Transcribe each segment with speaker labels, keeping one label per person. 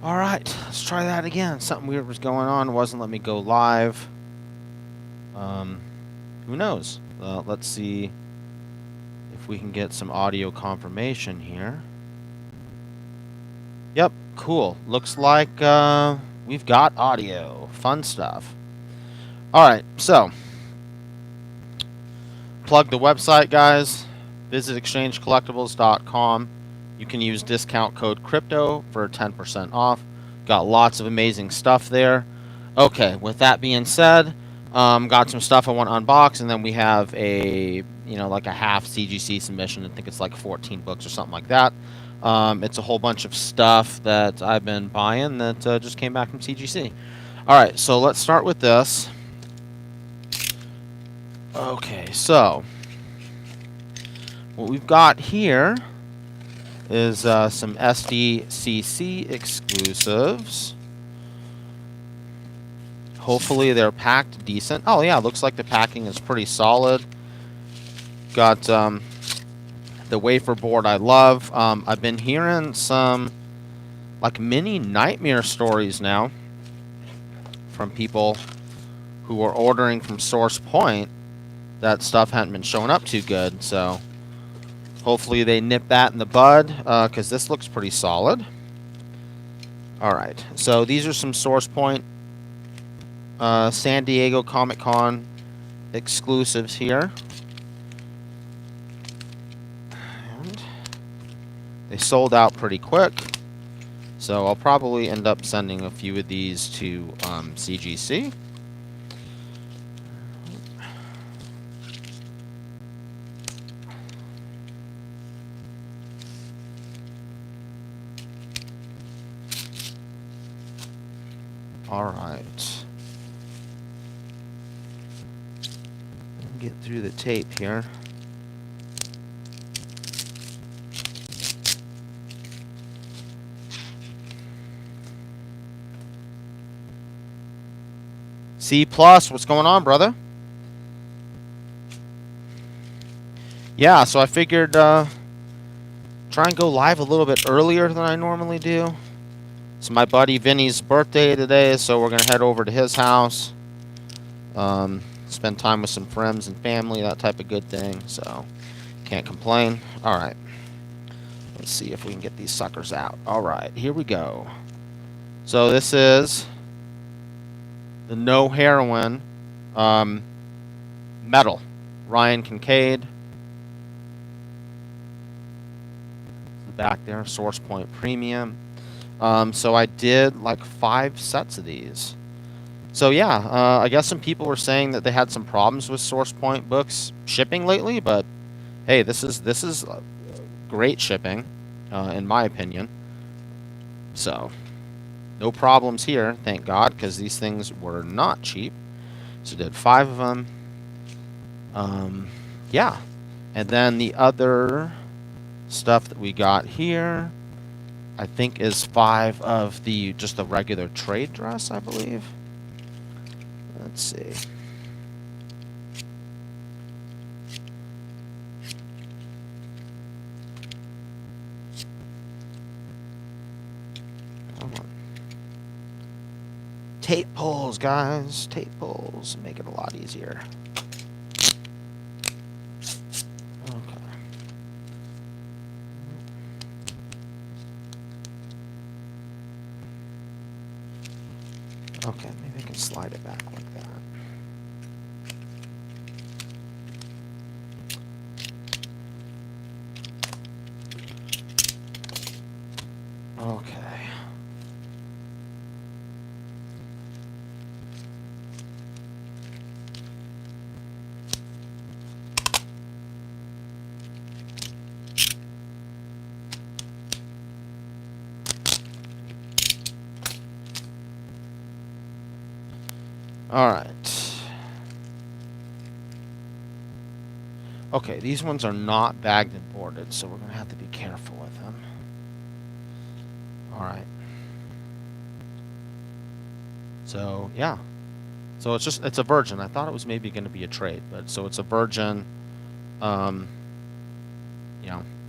Speaker 1: Alright, let's try that again. Something weird was going on. It wasn't letting me go live. Who knows? Let's see if we can get some audio confirmation here. Yep, cool. Looks like we've got audio. Fun stuff. Alright, so plug the website, guys. Visit exchangecollectibles.com. You can use discount code CRYPTO for 10% off. Got lots of amazing stuff there. Okay, with that being said, got some stuff I want to unbox, and then we have a, like a half CGC submission. I think it's like 14 books or something like that. It's a whole bunch of stuff that I've been buying that just came back from CGC. All right, so let's start with this. Okay, so what we've got here is some SDCC exclusives. Hopefully they're packed decent. Oh yeah, looks like the packing is pretty solid. Got the wafer board I love. I've been hearing some like mini nightmare stories now from people who are ordering from Source Point. That stuff hadn't been showing up too good, so hopefully they nip that in the bud, because this looks pretty solid. Alright, so these are some Source Point San Diego Comic-Con exclusives here. And they sold out pretty quick, so I'll probably end up sending a few of these to CGC. Alright. Get through the tape here. C+, what's going on, brother? Yeah, so I figured try and go live a little bit earlier than I normally do. It's my buddy Vinny's birthday today, so we're going to head over to his house. Spend time with some friends and family, that type of good thing, so can't complain. Alright. Let's see if we can get these suckers out. Alright, here we go. So this is the No Heroin Metal. Ryan Kincaid. Back there, Source Point Premium. So I did like 5 sets of these. So yeah, I guess some people were saying that they had some problems with Source Point books shipping lately, but hey, this is great shipping, in my opinion. So no problems here, thank God, because these things were not cheap. So did 5 of them. Yeah, and then the other stuff that we got here, I think, is 5 of the just the regular trade dress, I believe. Let's see. Come on. Tape pulls, guys. Tape pulls make it a lot easier. Okay, maybe I can slide it back like that. Okay. All right. Okay, these ones are not bagged and boarded, so we're going to have to be careful with them. All right. So, yeah. So it's a virgin. I thought it was maybe going to be a trade, but so it's a virgin,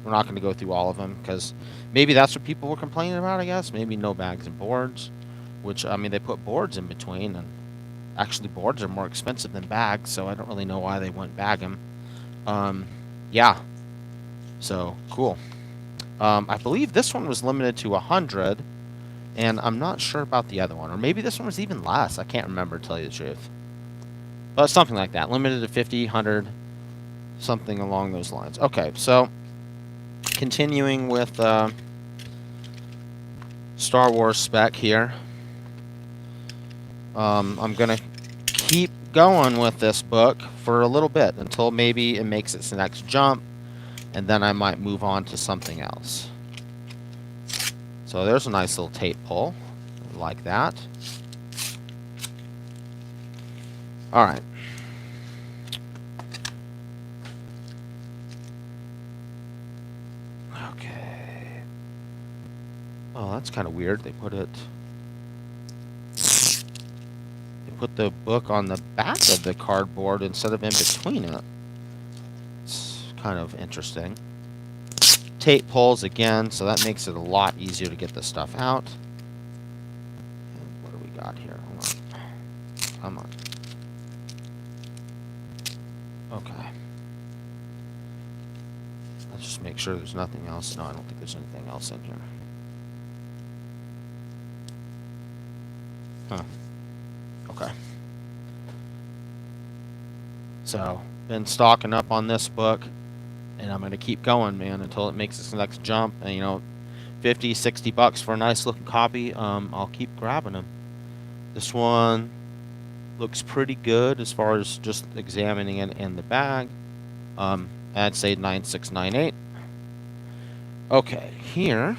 Speaker 1: We're not going to go through all of them because maybe that's what people were complaining about, I guess. Maybe no bags and boards, which, I mean, they put boards in between, and actually boards are more expensive than bags, so I don't really know why they wouldn't bag them. Yeah. So, cool. I believe this one was limited to 100, and I'm not sure about the other one. Or maybe this one was even less. I can't remember, to tell you the truth. But something like that. Limited to 50, 100, something along those lines. Okay, so continuing with Star Wars Spec here. I'm going to keep going with this book for a little bit until maybe it makes its next jump, and then I might move on to something else. So there's a nice little tape pull, like that. All right. Okay. Oh, that's kind of weird. They put the book on the back of the cardboard instead of in between it. It's kind of interesting. Tape pulls again, so that makes it a lot easier to get this stuff out. And what do we got here? Hold on. Come on. Okay. Let's just make sure there's nothing else. No, I don't think there's anything else in here. Huh. Okay. So, been stocking up on this book, and I'm going to keep going, man, until it makes its next jump. And, you know, 50, 60 bucks for a nice looking copy, I'll keep grabbing them. This one looks pretty good as far as just examining it in the bag. I'd say 9698. Okay, here.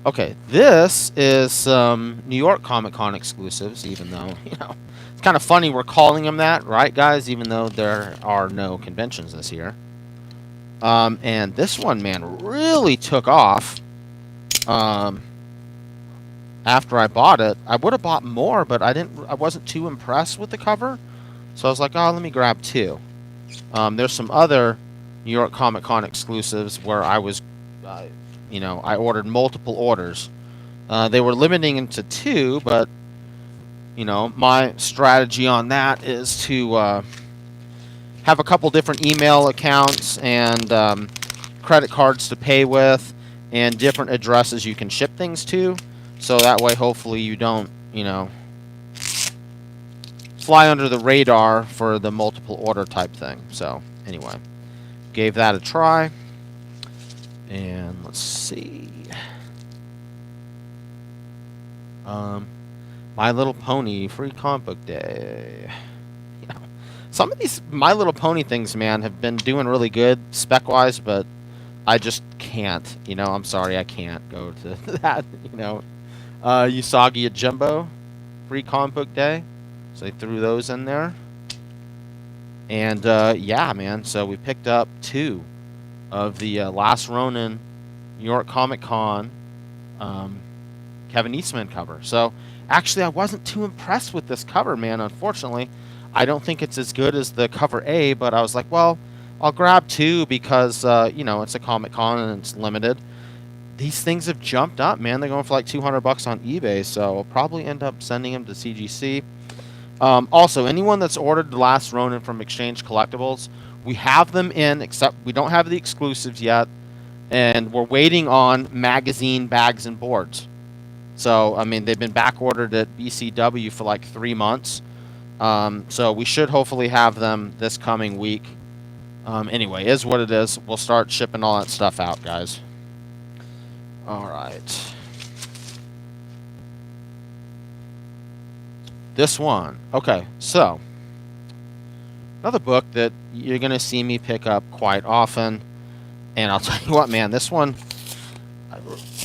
Speaker 1: Okay, this is some New York Comic Con exclusives, even though, you know, it's kind of funny we're calling them that, right, guys? Even though there are no conventions this year. And this one, man, really took off. After I bought it, I would have bought more, but I wasn't too impressed with the cover, so I was like, oh, let me grab two. There's some other New York Comic Con exclusives where I was, you know, I ordered multiple orders. They were limiting into 2, but, you know, my strategy on that is to have a couple different email accounts and credit cards to pay with and different addresses you can ship things to. So that way, hopefully, you don't, you know, fly under the radar for the multiple order type thing. So, anyway, gave that a try. And let's see. My Little Pony Free Comic Book Day. You know, some of these My Little Pony things, man, have been doing really good spec-wise, but I just can't. You know, I'm sorry, I can't go to that, you know. Usagi Jumbo Free Comic Book Day. So they threw those in there. And, yeah, man, so we picked up 2 of the Last Ronin New York Comic Con Kevin Eastman cover. So, actually, I wasn't too impressed with this cover, man, unfortunately. I don't think it's as good as the cover A, but I was like, well, I'll grab 2 because, you know, it's a Comic Con and it's limited. These things have jumped up, man. They're going for like 200 bucks on eBay, so I'll probably end up sending them to CGC. Also, anyone that's ordered The Last Ronin from Exchange Collectibles, we have them in, except we don't have the exclusives yet, and we're waiting on magazine bags and boards. So, I mean, they've been back ordered at BCW for like 3 months. So we should hopefully have them this coming week. Anyway, is what it is. We'll start shipping all that stuff out, guys. All right. This one. Okay, so another book that you're going to see me pick up quite often. And I'll tell you what, man, this one, I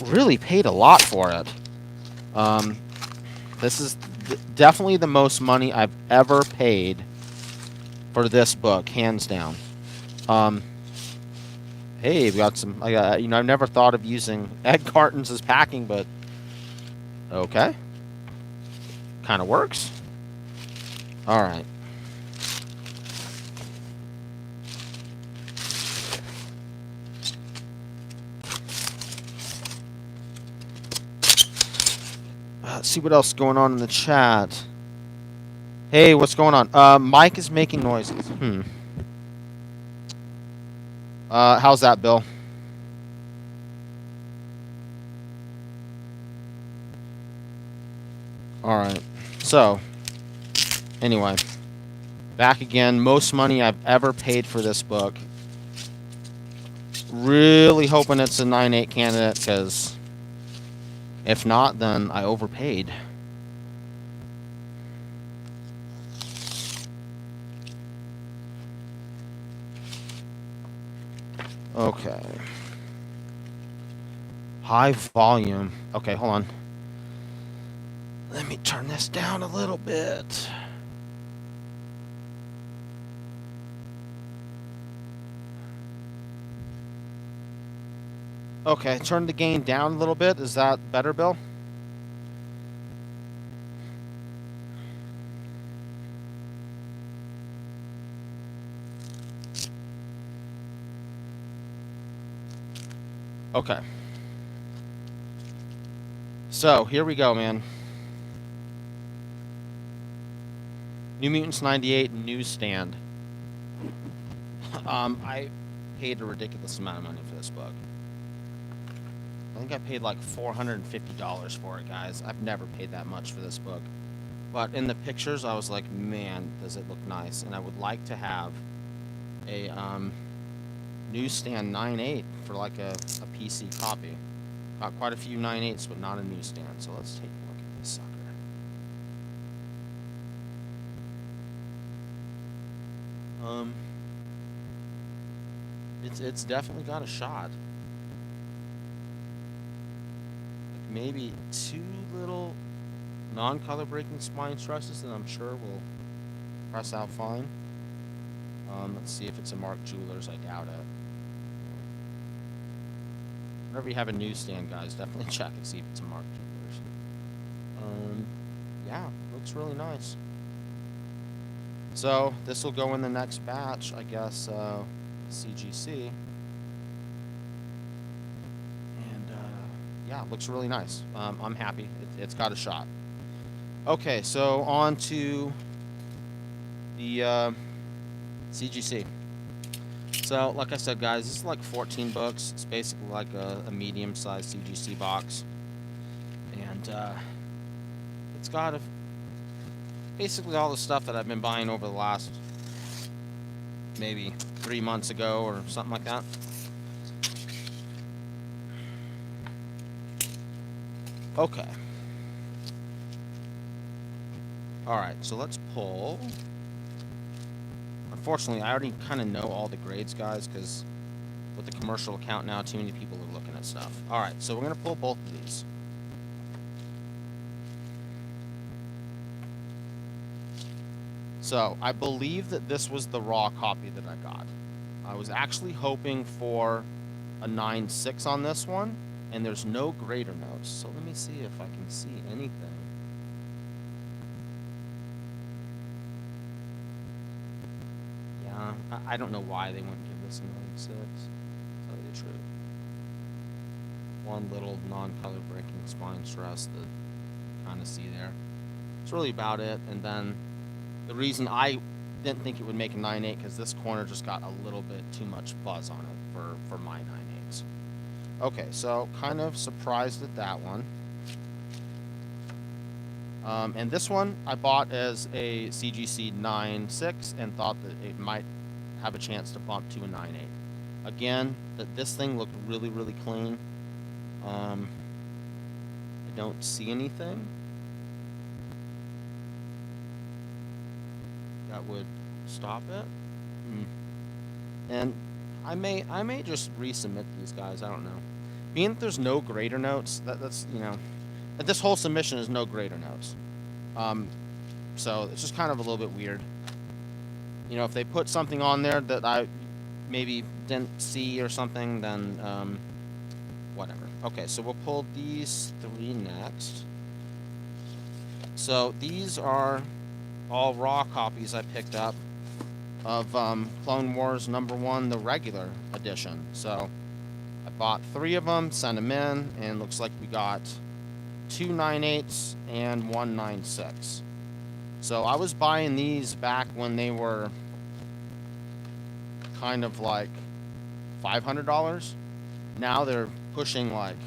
Speaker 1: really paid a lot for it. This is definitely the most money I've ever paid for this book, hands down. Hey, we got some, you know, I've never thought of using egg cartons as packing, but okay. Kind of works. All right. Let's see what else is going on in the chat. Hey, what's going on? Mike is making noises. How's that, Bill? All right. So, anyway, back again. Most money I've ever paid for this book. Really hoping it's a 9.8 candidate, because if not, then I overpaid. Okay. High volume. Okay, hold on. Let me turn this down a little bit. Okay, turn the gain down a little bit. Is that better, Bill? Okay. So, here we go, man. New Mutants 98 newsstand. I paid a ridiculous amount of money for this book. I think I paid like $450 for it, guys. I've never paid that much for this book. But in the pictures, I was like, man, does it look nice. And I would like to have a newsstand 9.8 for like a PC copy. Got quite a few 9.8s, but not a newsstand. So let's take a look at this sucker. It's definitely got a shot. Like maybe 2 little non-color breaking spine stresses that I'm sure will press out fine. Let's see if it's a Mark Jewelers. I doubt it. Whenever you have a newsstand, guys, definitely check and see if it's a Mark Jewelers. Yeah, looks really nice. So this will go in the next batch, I guess. CGC. And yeah, it looks really nice. I'm happy. It's got a shot. Okay, so on to the CGC. So, like I said, guys, this is like 14 books. It's basically like a medium-sized CGC box. And it's got basically all the stuff that I've been buying over the last maybe 3 months ago or something like that. Okay. Alright, so let's pull. Unfortunately, I already kind of know all the grades, guys, because with the commercial account now, too many people are looking at stuff. Alright, so we're going to pull both of these. So, I believe that this was the raw copy that I got. I was actually hoping for a 9.6 on this one, and there's no grader notes. So let me see if I can see anything. Yeah, I don't know why they wouldn't give this a 9.6, to tell you the truth. One little non-color breaking spine stress that you kind of see there. That's really about it, and then the reason I didn't think it would make a 9.8 because this corner just got a little bit too much buzz on it for my 9.8s. Okay, so kind of surprised at that one. And this one I bought as a CGC 9.6 and thought that it might have a chance to bump to a 9.8. Again, this thing looked really, really clean. I don't see anything that would stop it. And I may just resubmit these, guys. I don't know. Being that there's no grader notes, that's you know, that this whole submission is no grader notes. So it's just kind of a little bit weird. You know, if they put something on there that I maybe didn't see or something, then whatever. Okay, so we'll pull these 3 next. So these are all raw copies I picked up of Clone Wars #1, the regular edition. So I bought 3 of them, sent them in, and looks like we got 2 9/8s and 1 9/6. So I was buying these back when they were kind of like $500. Now they're pushing like,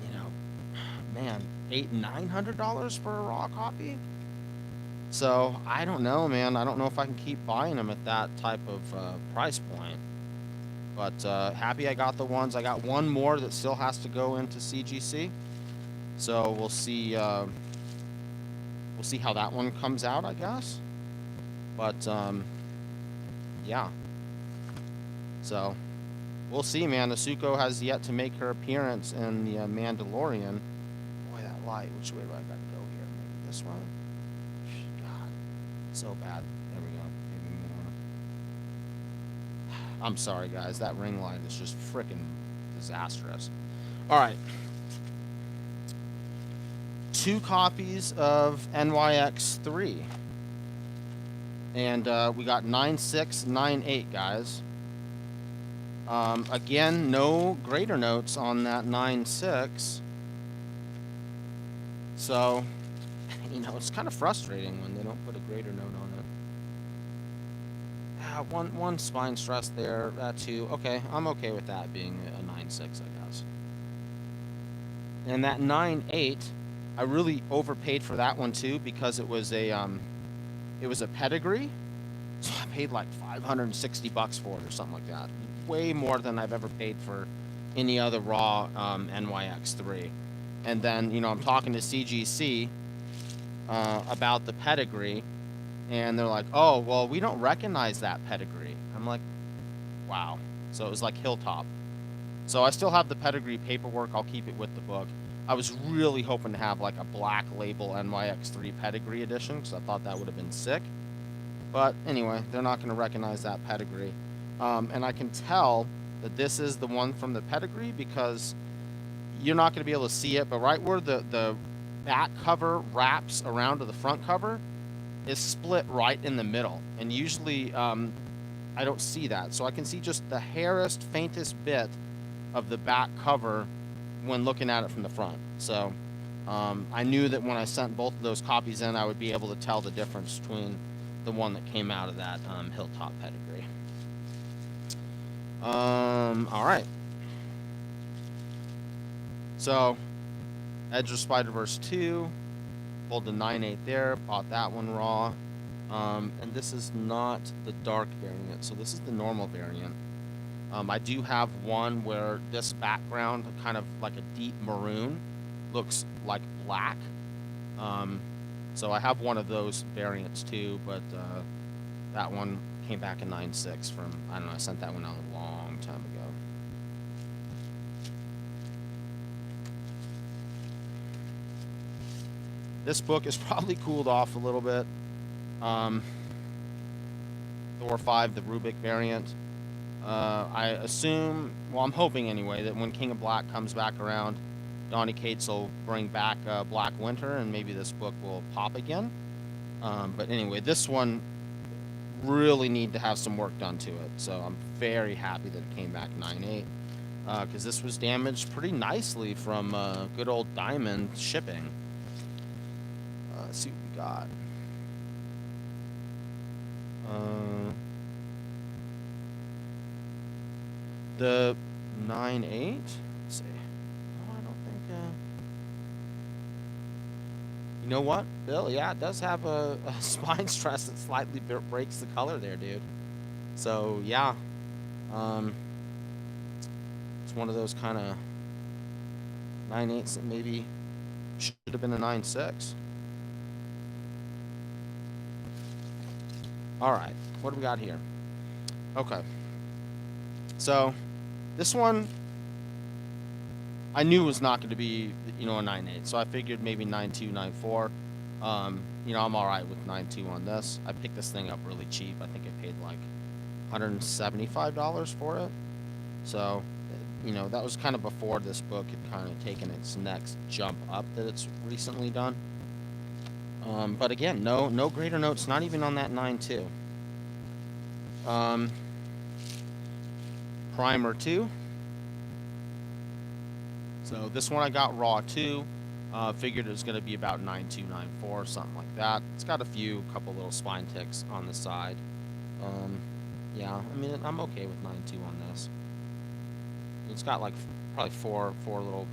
Speaker 1: you know, man, $800-900 for a raw copy. So I don't know, man. I don't know if I can keep buying them at that type of price point. But happy I got the ones. I got one more that still has to go into CGC. So we'll see. We'll see how that one comes out, I guess. But yeah. So we'll see, man. Asuko has yet to make her appearance in the Mandalorian. Boy, that light. Which way do I gotta go here? Maybe this one. God, so bad. There we go. Maybe more. I'm sorry, guys. That ring light is just freaking disastrous. All right. 2 copies of NYX3. And we got 9/6, 9/8, guys. Again, no grader notes on that 9/6. So, you know, it's kind of frustrating when they don't put a grader note on it. One spine stress there, that too. Okay, I'm okay with that being a 9/6, I guess. And that 9/8, I really overpaid for that one too because it was a pedigree. So I paid like $560 for it or something like that. Way more than I've ever paid for any other raw NYX3. And then, you know, I'm talking to CGC about the pedigree, and they're like, oh, well, we don't recognize that pedigree. I'm like, wow. So it was like Hilltop. So I still have the pedigree paperwork. I'll keep it with the book. I was really hoping to have like a black label NYX3 pedigree edition because I thought that would have been sick. But anyway, they're not going to recognize that pedigree. And I can tell that this is the one from the pedigree because you're not going to be able to see it, but right where the back cover wraps around to the front cover is split right in the middle. And usually I don't see that. So I can see just the faintest bit of the back cover when looking at it from the front. So I knew that when I sent both of those copies in, I would be able to tell the difference between the one that came out of that Hilltop pedigree. All right. So, Edge of Spider-Verse 2, pulled the 9/8 there, bought that one raw. And this is not the dark variant, so this is the normal variant. I do have one where this background, kind of like a deep maroon, looks like black. So I have one of those variants too, but that one came back in 9/6 from, I don't know, I sent that one out a long time ago. This book is probably cooled off a little bit. Thor 5, the Rubik variant. I assume, well, I'm hoping anyway, that when King of Black comes back around, Donny Cates will bring back Black Winter, and maybe this book will pop again. But anyway, this one really need to have some work done to it. So I'm very happy that it came back 9/8, because this was damaged pretty nicely from good old Diamond shipping. Let's see what we got. The 9/8. Let's see. Oh, I don't think. You know what, Bill? Yeah, it does have a spine stress that slightly breaks the color there, dude. So yeah, it's one of those kind of 9/8s that maybe should have been a 9/6. All right, what do we got here? Okay, so this one I knew was not going to be, you know, a 9/8, so I figured maybe 9/2, 9/4. You know, I'm all right with 9/2 on this. I picked this thing up really cheap. I think I paid like $175 for it. So, you know, that was kind of before this book had kind of taken its next jump up that it's recently done. But again, no grader notes, not even on that 9/2. Primer 2. So this one I got raw too. Figured it was going to be about 9294, something like that. It's got a couple little spine ticks on the side. Yeah, I mean, I'm okay with 9.2 on this. It's got like probably four little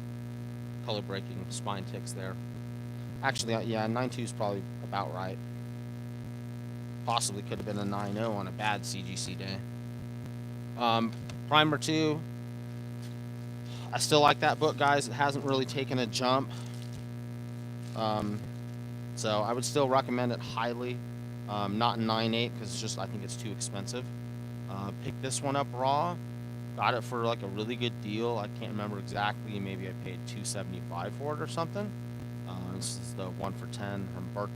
Speaker 1: color breaking spine ticks there. Actually, yeah, 9.2 is probably about right. Possibly could have been a 9.0 on a bad CGC day. Primer 2. I still like that book, guys. It hasn't really taken a jump. So I would still recommend it highly. Not 9.8 because I think it's too expensive. Picked this one up raw. Got it for like a really good deal. I can't remember exactly. Maybe I paid $275 for it or something. This is the 1 for 10 from Bert.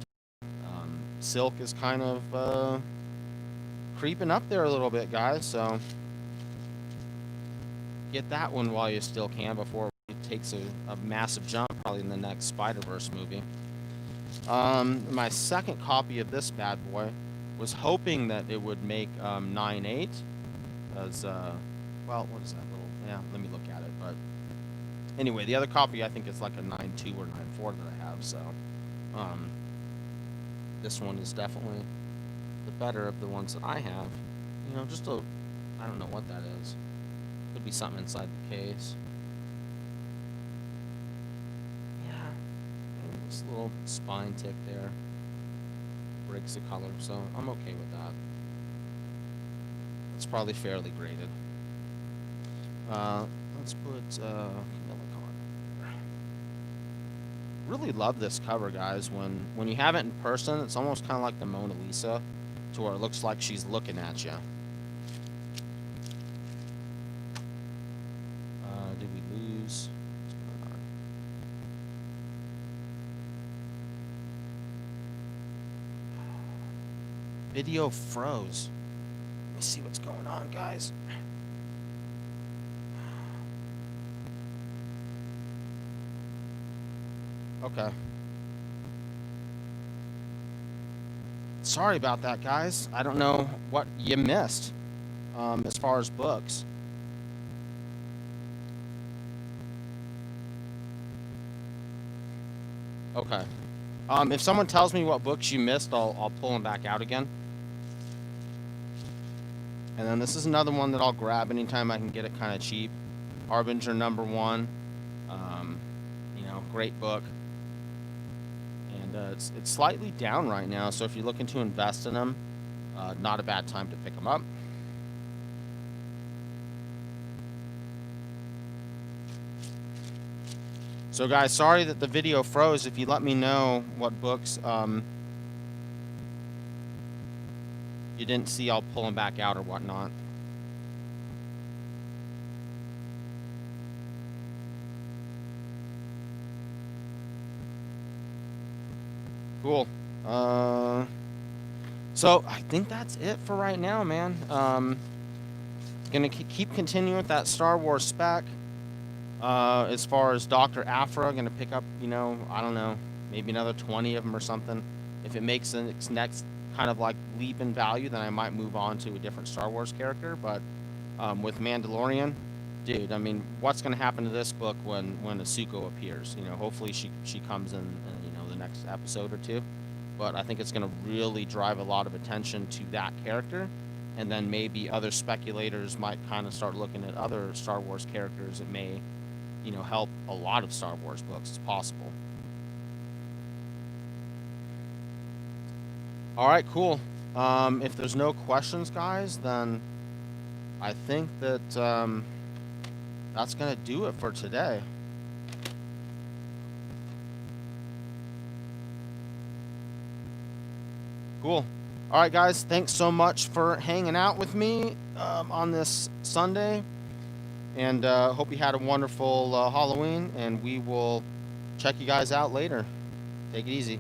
Speaker 1: Silk is kind of creeping up there a little bit, guys. So get that one while you still can before it takes a massive jump, probably in the next Spider-Verse movie. My second copy of this bad boy was hoping that it would make 9.8 as well, what is that little, yeah, let me look at it. But anyway, the other copy I think is like a 9.2 or 9.4 that I have. So this one is definitely the better of the ones that I have. You know, just a, I don't know what that is. Could be something inside the case. Yeah, this little spine tick there breaks the color, so I'm okay with that. It's probably fairly graded. Let's put really love this cover, guys. When you have it in person, it's almost kind of like the Mona Lisa, to where it looks like she's looking at you. Did we lose? What's going on? Video froze. Let me see what's going on, guys. Okay. Sorry about that, guys. I don't know what you missed as far as books. Okay. If someone tells me what books you missed, I'll pull them back out again. And then this is another one that I'll grab anytime I can get it kind of cheap. Harbinger #1. You know, great book. And it's slightly down right now, so if you're looking to invest in them, not a bad time to pick them up. So guys, sorry that the video froze. If you let me know what books you didn't see, I'll pull them back out or whatnot. Cool. So I think that's it for right now, man. Gonna keep continuing with that Star Wars spec. As far as Dr. Aphra, gonna pick up, you know, I don't know, maybe another 20 of them or something. If it makes the next kind of like leap in value, then I might move on to a different Star Wars character. But with Mandalorian, dude, I mean, what's gonna happen to this book when Ahsoka appears? You know, hopefully she comes in, you know, the next episode or two. But I think it's gonna really drive a lot of attention to that character. And then maybe other speculators might kind of start looking at other Star Wars characters that may, you know, help a lot of Star Wars books. It's possible. All right, cool. If there's no questions, guys, then I think that that's gonna do it for today. Cool. All right, guys, thanks so much for hanging out with me on this Sunday. And hope you had a wonderful Halloween, and we will check you guys out later. Take it easy.